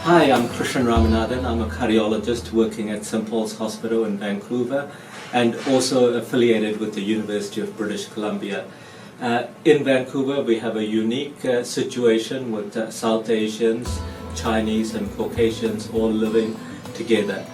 Hi, I'm Ramanathan. I'm a cardiologist working at St. Paul's Hospital in Vancouver and also affiliated with the University of British Columbia. In Vancouver, we have a unique situation with South Asians, Chinese and Caucasians all living together.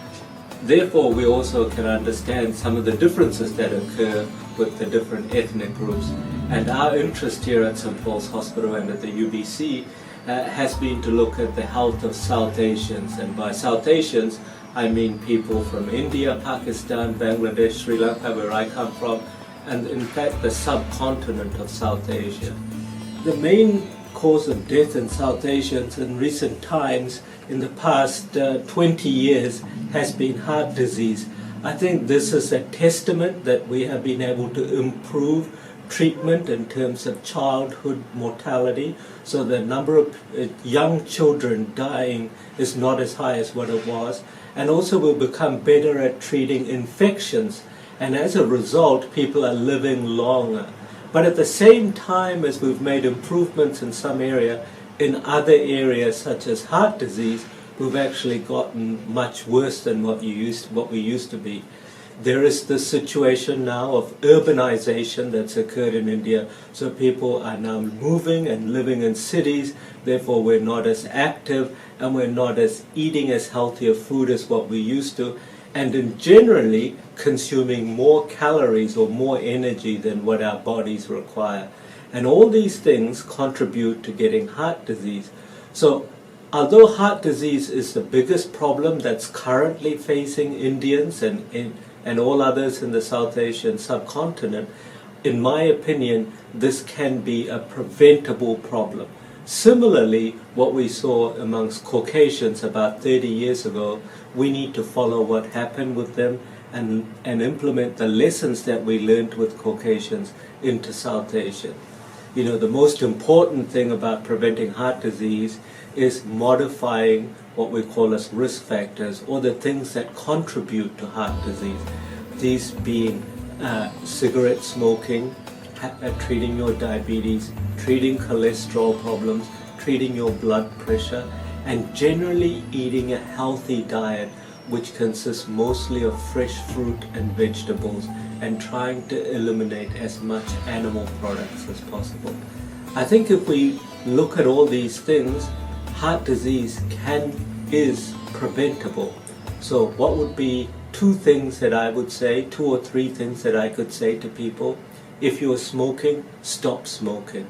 Therefore, we also can understand some of the differences that occur with the different ethnic groups. And our interest here at St. Paul's Hospital and at the UBC has been to look at the health of South Asians. And by South Asians, I mean people from India, Pakistan, Bangladesh, Sri Lanka, where I come from, and in fact the subcontinent of South Asia. The main cause of death in South Asians in recent times, in the past 20 years, has been heart disease. I think this is a testament that we have been able to improve treatment in terms of childhood mortality, so the number of young children dying is not as high as what it was, and also we've become better at treating infections, and as a result people are living longer. But at the same time as we've made improvements in some area, in other areas such as heart disease, we've actually gotten much worse than what we used to be. There is this situation now of urbanization that's occurred in India, so people are now moving and living in cities, therefore we're not as active and we're not as eating as healthy a food as what we used to, and in generally consuming more calories or more energy than what our bodies require. And all these things contribute to getting heart disease. So although heart disease is the biggest problem that's currently facing Indians and all others in the South Asian subcontinent, in my opinion, this can be a preventable problem. Similarly, what we saw amongst Caucasians about 30 years ago, we need to follow what happened with them and implement the lessons that we learned with Caucasians into South Asia. You know, the most important thing about preventing heart disease is modifying what we call as risk factors, or the things that contribute to heart disease. These being cigarette smoking, treating your diabetes, treating cholesterol problems, treating your blood pressure, and generally eating a healthy diet which consists mostly of fresh fruit and vegetables, and trying to eliminate as much animal products as possible. I think if we look at all these things, heart disease is preventable. So what would be two things that I would say, two or three things that I could say to people? If you're smoking, stop smoking.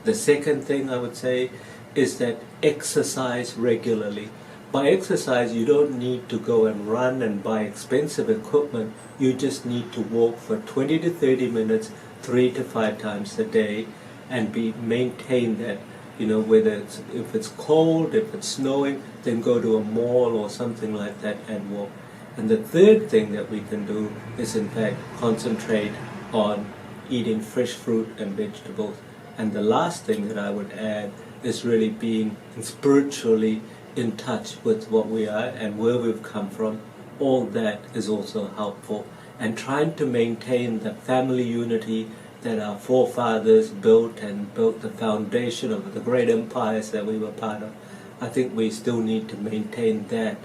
The second thing I would say is that exercise regularly. By exercise, you don't need to go and run and buy expensive equipment. You just need to walk for 20 to 30 minutes, 3 to 5 times a day, and maintain that. You know, if it's cold, if it's snowing, then go to a mall or something like that and walk. And the third thing that we can do is in fact concentrate on eating fresh fruit and vegetables. And the last thing that I would add is really being spiritually in touch with what we are and where we've come from. All that is also helpful. And trying to maintain the family unity that our forefathers built the foundation of the great empires that we were part of. I think we still need to maintain that,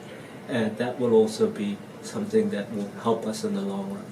and that will also be something that will help us in the long run.